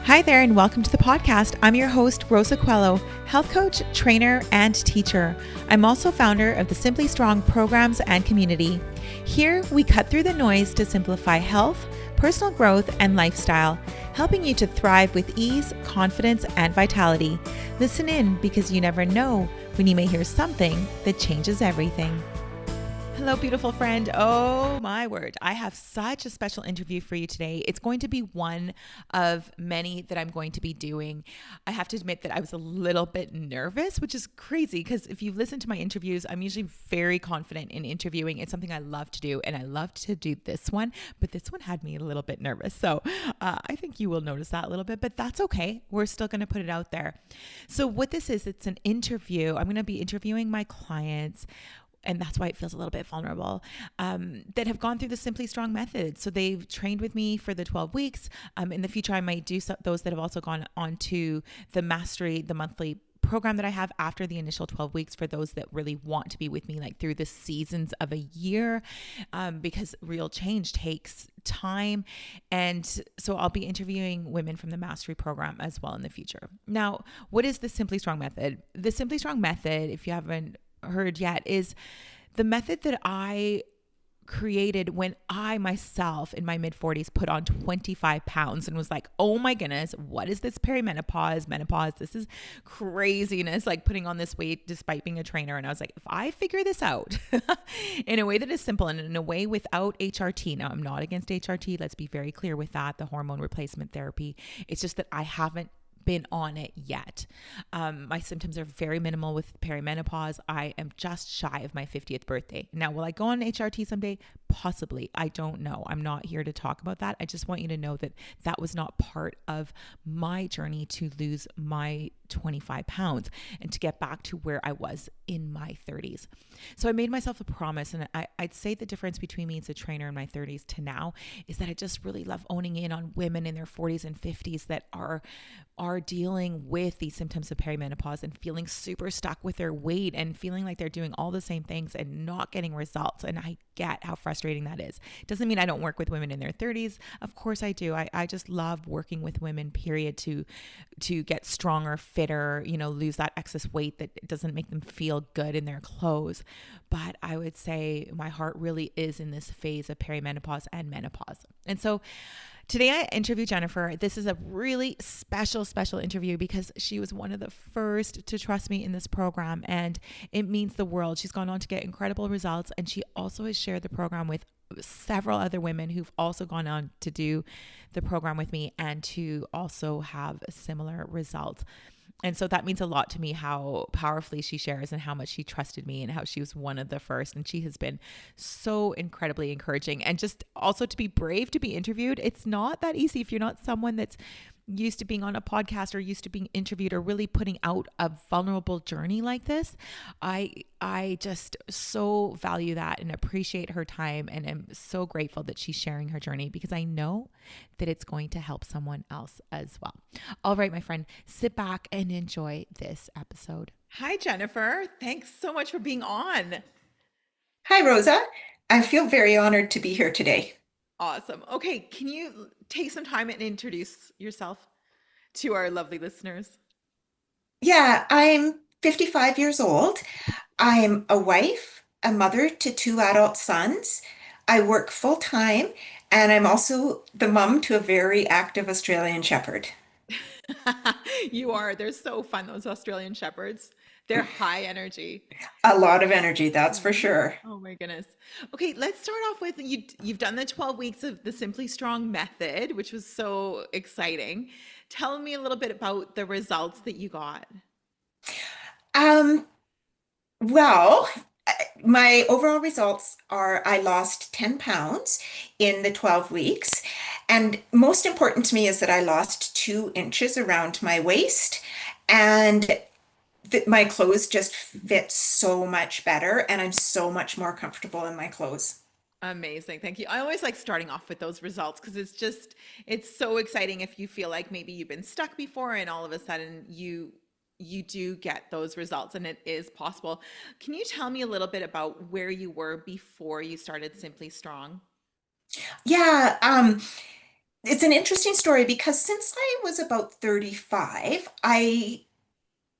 Hi there, and welcome to the podcast. I'm your host, Rosa Coelho, health coach, trainer, and teacher. I'm also founder of the Simply Strong programs and community. Here, we cut through the noise to simplify health, personal growth, and lifestyle, helping you to thrive with ease, confidence, and vitality. Listen in because you never know when you may hear something that changes everything. Hello, beautiful friend. Oh my word. I have such a special interview for you today. It's going to be one of many that I'm going to be doing. I have to admit that I was a little bit nervous, which is crazy because if you listen to my interviews, I'm usually very confident in interviewing. It's something I love to do, and I love to do this one, but this one had me a little bit nervous. So I think you will notice that a little bit, but that's okay. We're still going to put it out there. So what this is, it's an interview. I'm going to be interviewing my clients, and that's why it feels a little bit vulnerable, that have gone through the Simply Strong method. So they've trained with me for the 12 weeks. In the future, I might do those that have also gone on to the Mastery, the monthly program that I have after the initial 12 weeks for those that really want to be with me like through the seasons of a year, because real change takes time. And so I'll be interviewing women from the Mastery program as well in the future. Now, what is the Simply Strong method? The Simply Strong method, if you haven't heard yet, is the method that I created when I myself in my mid 40s put on 25 pounds and was like, oh my goodness, what is this perimenopause, menopause? This is craziness, like putting on this weight despite being a trainer. And I was like, if I figure this out in a way that is simple and in a way without HRT, now I'm not against HRT. Let's be very clear with that, the hormone replacement therapy. It's just that I haven't been on it yet. My symptoms are very minimal with perimenopause. I am just shy of my 50th birthday. Now, will I go on HRT someday? Possibly. I don't know. I'm not here to talk about that. I just want you to know that that was not part of my journey to lose my 25 pounds and to get back to where I was in my 30s. So I made myself a promise, and I'd say the difference between me as a trainer in my 30s to now is that I just really love owning in on women in their 40s and 50s that are dealing with these symptoms of perimenopause and feeling super stuck with their weight and feeling like they're doing all the same things and not getting results. And I get how frustrating that is. It doesn't mean I don't work with women in their 30s. Of course I do. I just love working with women, period, to get stronger, fitter, lose that excess weight that doesn't make them feel good in their clothes. But I would say my heart really is in this phase of perimenopause and menopause. And so today I interviewed Jennifer. This is a really special interview because she was one of the first to trust me in this program, and it means the world. She's gone on to get incredible results, and she also has shared the program with several other women who've also gone on to do the program with me and to also have similar results. And so that means a lot to me, how powerfully she shares and how much she trusted me and how she was one of the first. And she has been so incredibly encouraging. And just also to be brave to be interviewed. It's not that easy if you're not someone that's used to being on a podcast or used to being interviewed or really putting out a vulnerable journey like this. I just so value that and appreciate her time, and am so grateful that she's sharing her journey because I know that it's going to help someone else as well. All right, my friend, sit back and enjoy this episode. Hi, Jennifer. Thanks so much for being on. Hi, Rosa. I feel very honored to be here today. Awesome. Okay, can you take some time and introduce yourself to our lovely listeners? Yeah, I'm 55 years old. I'm a wife, a mother to two adult sons. I work full time, and I'm also the mom to a very active Australian Shepherd. You are. They're so fun, those Australian shepherds. They're high energy. A lot of energy, that's for Mhm. sure. Oh my goodness. Okay, let's start off with you've done the 12 weeks of the Simply Strong method, which was so exciting. Tell me a little bit about the results that you got. Um, well, my overall results are I lost 10 pounds in the 12 weeks. And most important to me is that I lost 2 inches around my waist. And my clothes just fit so much better, and I'm so much more comfortable in my clothes. Amazing. Thank you. I always like starting off with those results because it's so exciting if you feel like maybe you've been stuck before and all of a sudden you do get those results and it is possible. Can you tell me a little bit about where you were before you started Simply Strong? Yeah, it's an interesting story because since I was about 35, I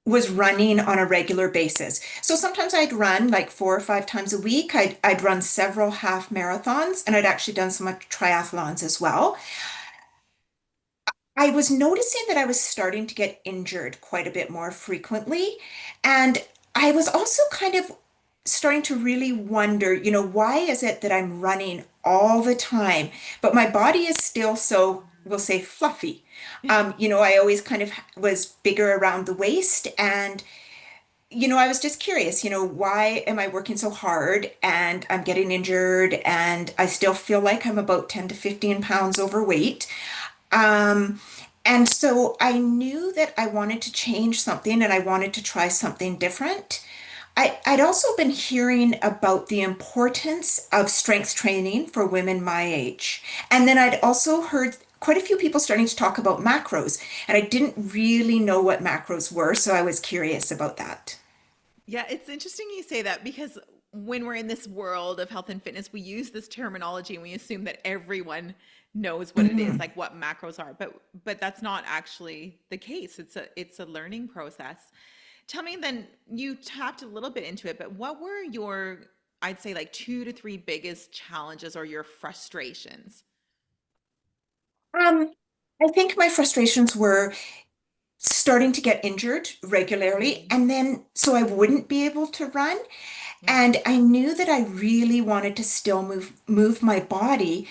was running on a regular basis. So sometimes I'd run like 4 or 5 times a week. I'd run several half marathons, and I'd actually done some triathlons as well. I was noticing that I was starting to get injured quite a bit more frequently. And I was also kind of starting to really wonder, why is it that I'm running all the time, but my body is still so, we'll say, fluffy. I always kind of was bigger around the waist. And, I was just curious, why am I working so hard and I'm getting injured and I still feel like I'm about 10 to 15 pounds overweight? Um, and so I knew that I wanted to change something and I wanted to try something different. I'd also been hearing about the importance of strength training for women my age. And then I'd also heard quite a few people starting to talk about macros, and I didn't really know what macros were, so I was curious about that. Yeah, it's interesting you say that because when we're in this world of health and fitness, we use this terminology and we assume that everyone knows what it is, Mhm. like what macros are, but that's not actually the case. It's a learning process. Tell me then, you tapped a little bit into it, but what were your, I'd say like 2 to 3 biggest challenges or your frustrations? Um, I think my frustrations were starting to get injured regularly, Mm, and then so I wouldn't be able to run. yeah. And I knew that I really wanted to still move my body,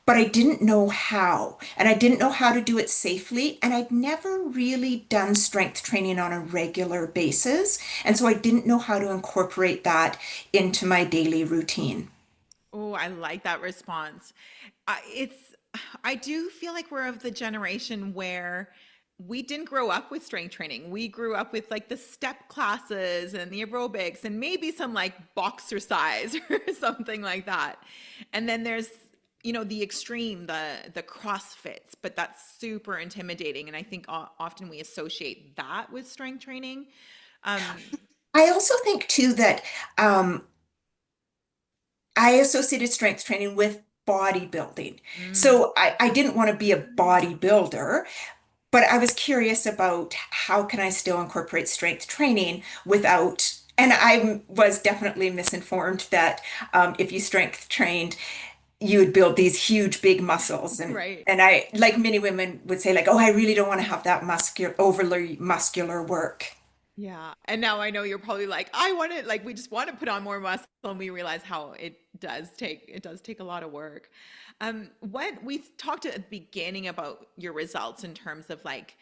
but I didn't know how. And I didn't know how to do it safely. And I'd never really done strength training on a regular basis. And so I didn't know how to incorporate that into my daily routine. Oh, I like that response. I do feel like we're of the generation where we didn't grow up with strength training. We grew up with like the step classes and the aerobics and maybe some like boxercise or something like that. And then there's, the extreme, the CrossFits, but that's super intimidating. And I think often we associate that with strength training. Um, I also think too that um, I associated strength training with bodybuilding. mm, So I didn't want to be a bodybuilder, but I was curious about how can I still incorporate strength training without, and I was definitely misinformed that if you strength trained, you would build these huge, big muscles. And right. and I, like many women would say, like, oh, I really don't want to have that overly muscular work. Yeah. And now I know you're probably like, I want to, like, we just want to put on more muscle and we realize how it does take a lot of work. What we talked at the beginning about your results in terms of like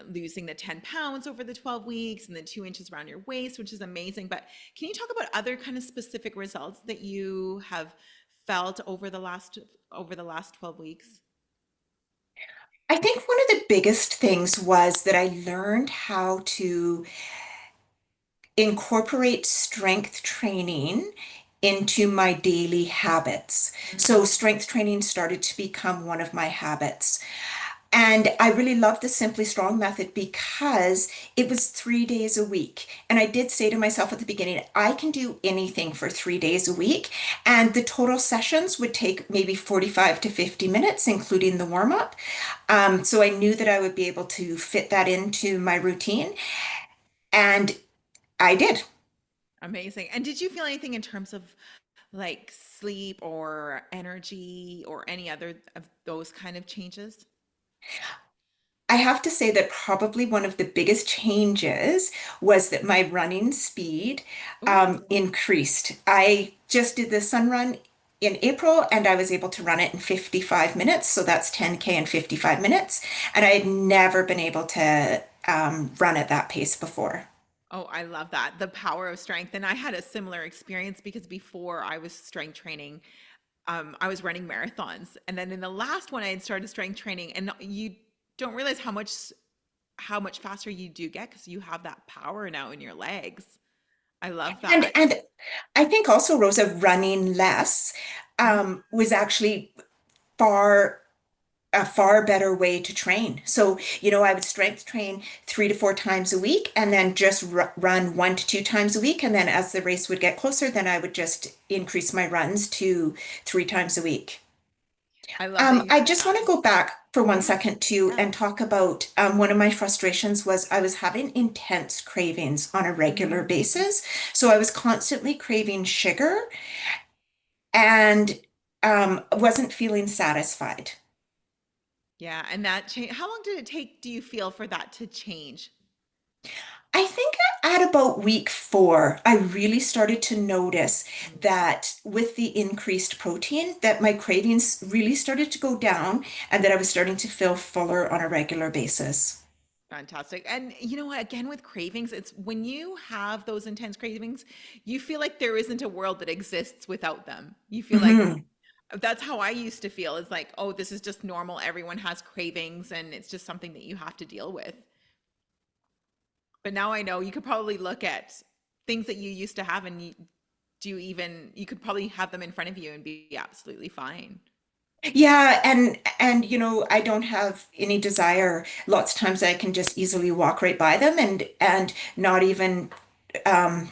losing the 10 pounds over the 12 weeks and the 2 inches around your waist, which is amazing. But can you talk about other kind of specific results that you have felt over the last 12 weeks? I think one of the biggest things was that I learned how to incorporate strength training into my daily habits. So Mm, strength training started to become one of my habits. And I really loved the Simply Strong method because it was 3 days a week. And I did say to myself at the beginning, I can do anything for 3 days a week. And the total sessions would take maybe 45 to 50 minutes, including the warm up. So I knew that I would be able to fit that into my routine. And I did. amazing. And did you feel anything in terms of like sleep or energy or any other of those kind of changes? I have to say that probably one of the biggest changes was that my running speed Ooh, increased. I just did the sun run in April and I was able to run it in 55 minutes. So that's 10K in 55 minutes. And I had never been able to run at that pace before. oh, I love that. The power of strength. And I had a similar experience because before I was strength training, I was running marathons. And then in the last one, I had started strength training. And you don't realize how much faster you do get because you have that power now in your legs. I love And that. and I think also, Rosa, running less Mhm. was actually far a far better way to train. So, I would strength train 3 to 4 times a week and then just run 1 to 2 times a week. And then as the race would get closer, then I would just increase my runs to 3 times a week. I love that you I said just want that. to go back for one Yeah, second too yeah. and talk about one of my frustrations was I was having intense cravings on a regular Mm. basis. So I was constantly craving sugar and wasn't feeling satisfied. Yeah, and that change, how long did it take, do you feel, for that to change? I think at about week 4, I really started to notice Mm. that with the increased protein, that my cravings really started to go down and that I was starting to feel fuller on a regular basis. Fantastic. And you know what? Again, with cravings, it's when you have those intense cravings, you feel like there isn't a world that exists without them. You feel like Hmm. that's how I used to feel, is like, oh, this is just normal. Everyone has cravings and it's just something that you have to deal with. But now I know you could probably look at things that you used to have and you could probably have them in front of you and be absolutely fine. Yeah, and I don't have any desire. Lots of times I can just easily walk right by them and not even um,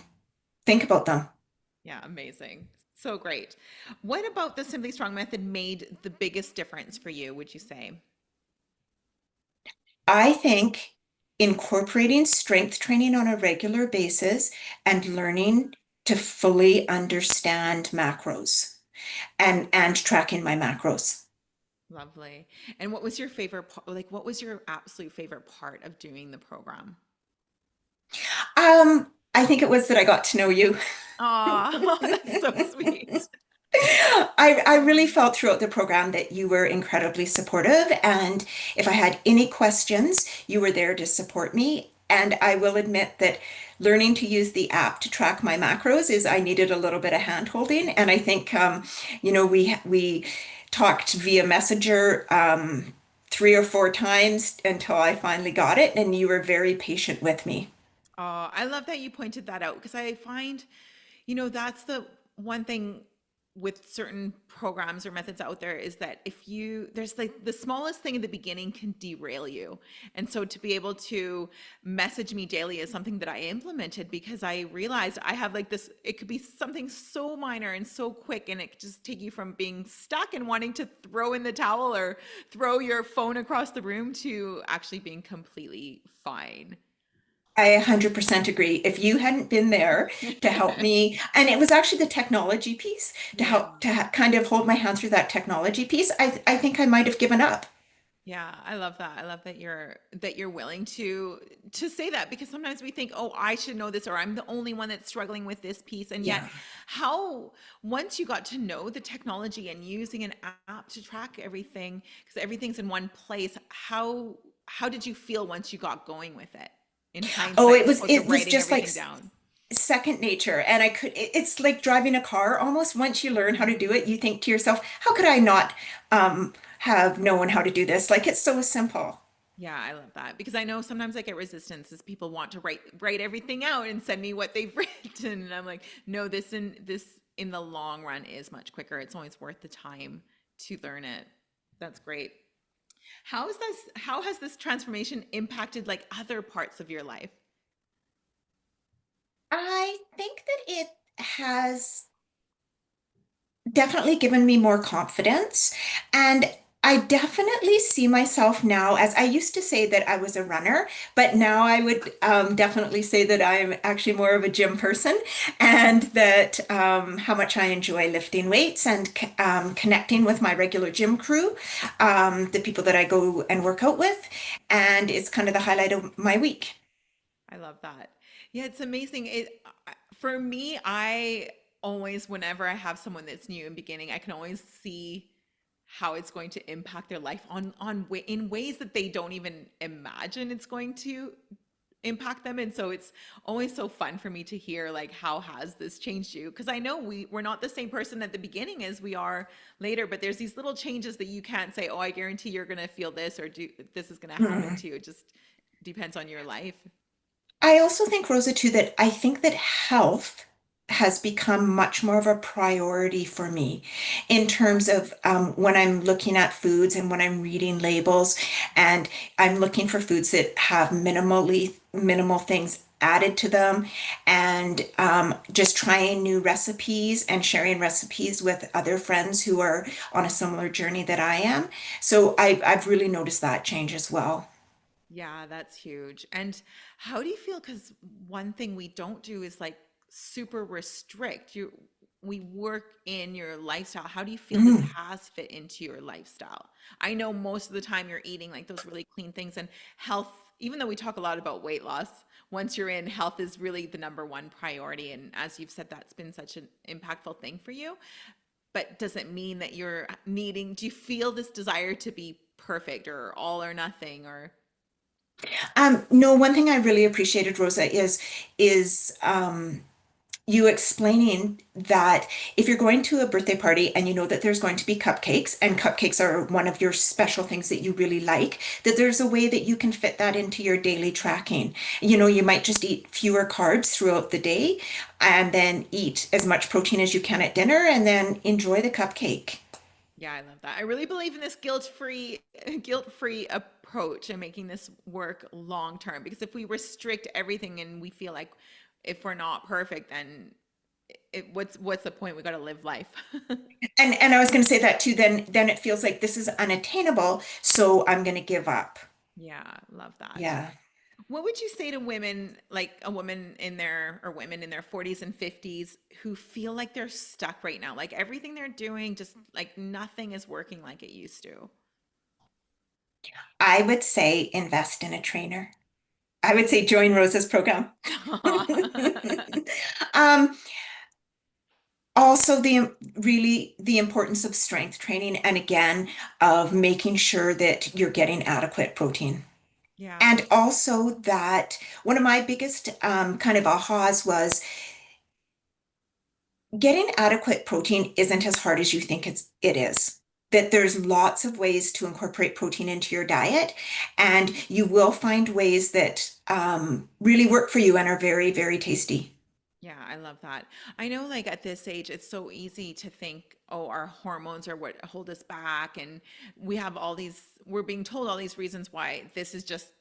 think about them. Yeah, amazing. So great. What about the Simply Strong method made the biggest difference for you, would you say? I think incorporating strength training on a regular basis and learning to fully understand macros and tracking my macros. Lovely. And what was your favorite part? Like, what was your absolute favorite part of doing the program? I think it was that I got to know you. Oh, that's so sweet. I really felt throughout the program that you were incredibly supportive, and if I had any questions, you were there to support me. And I will admit that learning to use the app to track my macros is I needed a little bit of hand holding, and I think we talked via Messenger 3 or 4 times until I finally got it, and you were very patient with me. Oh, I love that you pointed that out because I find, that's the one thing with certain programs or methods out there, is that there's like the smallest thing in the beginning can derail you. And so to be able to message me daily is something that I implemented because I realized I have like this, it could be something so minor and so quick, and it could just take you from being stuck and wanting to throw in the towel or throw your phone across the room to actually being completely fine. I 100% agree. If you hadn't been there to help me, and it was actually the technology piece to Yeah. help kind of hold my hand through that technology piece, I think I might have given up. Yeah, I love that. I love that you're willing to say that, because sometimes we think, "Oh, I should know this," or "I'm the only one that's struggling with this piece." And yet, Yeah. how once you got to know the technology and using an app to track everything, because everything's in one place, how did you feel once you got going with it? In Oh, hindsight, it as was opposed to it was writing just like everything down. second nature, and it's like driving a car almost. Once you learn how to do it, you think to yourself, how could I not have known how to do this? Like it's so simple. Yeah, I love that because I know sometimes I get resistance as people want to write everything out and send me what they've written, and I'm like, no, this in the long run is much quicker. It's always worth the time to learn it. That's great. How has this transformation impacted like other parts of your life? I think that it has definitely given me more confidence. And I definitely see myself now as I used to say that I was a runner, but now I would definitely say that I'm actually more of a gym person and that how much I enjoy lifting weights and connecting with my regular gym crew, the people that I go and work out with. And it's kind of the highlight of my week. I love that. Yeah, it's amazing. For me, I always, whenever I have someone that's new and beginning, I can always see how it's going to impact their life in ways that they don't even imagine it's going to impact them. And so it's always so fun for me to hear like, how has this changed you? Because I know we're not the same person at the beginning as we are later, but there's these little changes that you can't say, oh, I guarantee you're going to feel this, or do this is going to happen Hmm. to you. It just depends on your life. I also think, Rosa, too, that I think that health has become much more of a priority for me in terms of when I'm looking at foods and when I'm reading labels and I'm looking for foods that have minimal things added to them, and just trying new recipes and sharing recipes with other friends who are on a similar journey that I am. So I've really noticed that change as well. Yeah, that's huge. And how do you feel? Because one thing we don't do is like super restrict you. We work in your lifestyle. How do you feel this Mm. has fit into your lifestyle? I know most of the time you're eating like those really clean things and health, even though we talk a lot about weight loss, once you're in, health is really the number one priority. And as you've said, that's been such an impactful thing for you. But does it mean that you're needing, do you feel this desire to be perfect or all or nothing or? No, one thing I really appreciated, Rosa, is you explaining that if you're going to a birthday party and you know that there's going to be cupcakes, and cupcakes are one of your special things that you really like, that there's a way that you can fit that into your daily tracking. You know, you might just eat fewer carbs throughout the day and then eat as much protein as you can at dinner and then enjoy the cupcake. Yeah, I love that. I really believe in this guilt-free approach and making this work long term because if we restrict everything and we feel like if we're not perfect then what's the point? We got to live life. And I was going to say that too, then it feels like this is unattainable, so I'm going to give up. Yeah, love that. Yeah. What would you say to women, like a woman in their or women in their 40s and 50s who feel like they're stuck right now? Like everything they're doing just like nothing is working like it used to. I would say invest in a trainer. I would say join Rosa's program. Um, Also really the importance of strength training, and again of making sure that you're getting adequate protein. Yeah. And also that one of my biggest kind of ahas was getting adequate protein isn't as hard as you think it is. That there's lots of ways to incorporate protein into your diet, and you will find ways that really work for you and are very, very tasty. Yeah, I love that. I know, like at this age, it's so easy to think, oh, our hormones are what hold us back. And we're being told all these reasons why this is just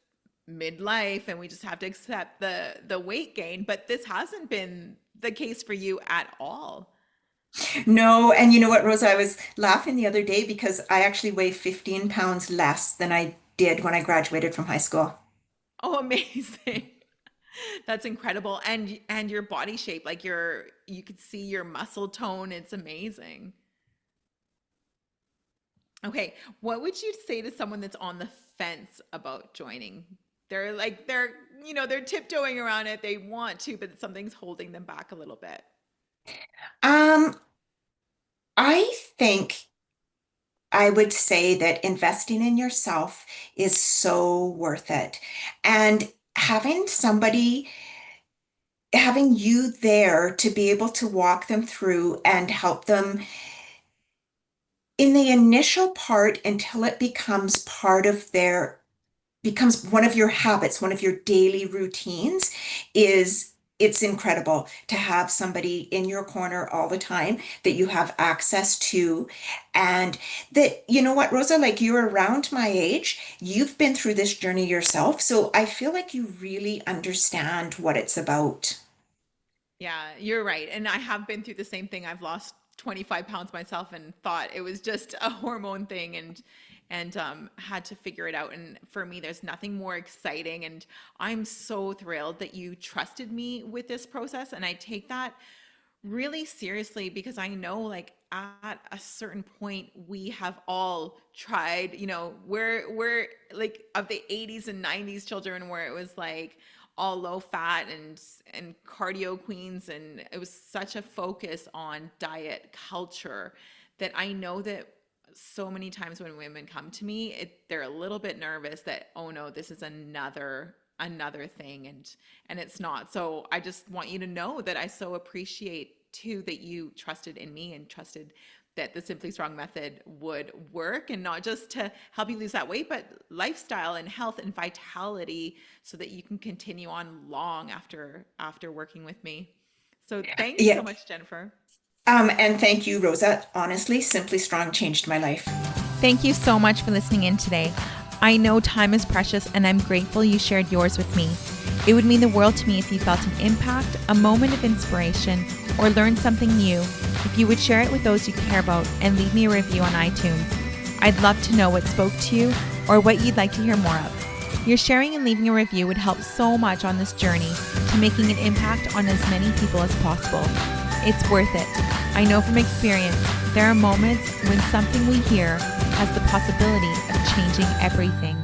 midlife and we just have to accept the weight gain. But this hasn't been the case for you at all. No, and you know what, Rosa? I was laughing the other day because I actually weigh 15 pounds less than I did when I graduated from high school. Oh, amazing. That's incredible. And your body shape, like you could see your muscle tone. It's amazing. Okay, what would you say to someone that's on the fence about joining? They're tiptoeing around it. They want to, but something's holding them back a little bit. Um, I think I would say that investing in yourself is so worth it. And having you there to be able to walk them through and help them in the initial part until it becomes one of your habits, one of your daily routines, is it's incredible to have somebody in your corner all the time that you have access to. And that, you know what, Rosa, like you're around my age, you've been through this journey yourself. So I feel like you really understand what it's about. Yeah, you're right. And I have been through the same thing. I've lost 25 pounds myself and thought it was just a hormone thing and had to figure it out. And for me, there's nothing more exciting. And I'm so thrilled that you trusted me with this process. And I take that really seriously because I know like at a certain point we have all tried, we're like of the 80s and 90s children where it was like all low fat and cardio queens and it was such a focus on diet culture that I know that so many times when women come to me they're a little bit nervous that oh no this is another thing and it's not. So I just want you to know that I so appreciate too that you trusted in me and trusted that the Simply Strong method would work and not just to help you lose that weight, but lifestyle and health and vitality so that you can continue on long after working with me. So thanks so Yeah. much, Jennifer. And thank you, Rosa. Honestly, Simply Strong changed my life. Thank you so much for listening in today. I know time is precious and I'm grateful you shared yours with me. It would mean the world to me if you felt an impact, a moment of inspiration, or learned something new, if you would share it with those you care about and leave me a review on iTunes. I'd love to know what spoke to you or what you'd like to hear more of. Your sharing and leaving a review would help so much on this journey to making an impact on as many people as possible. It's worth it. I know from experience, there are moments when something we hear has the possibility of changing everything.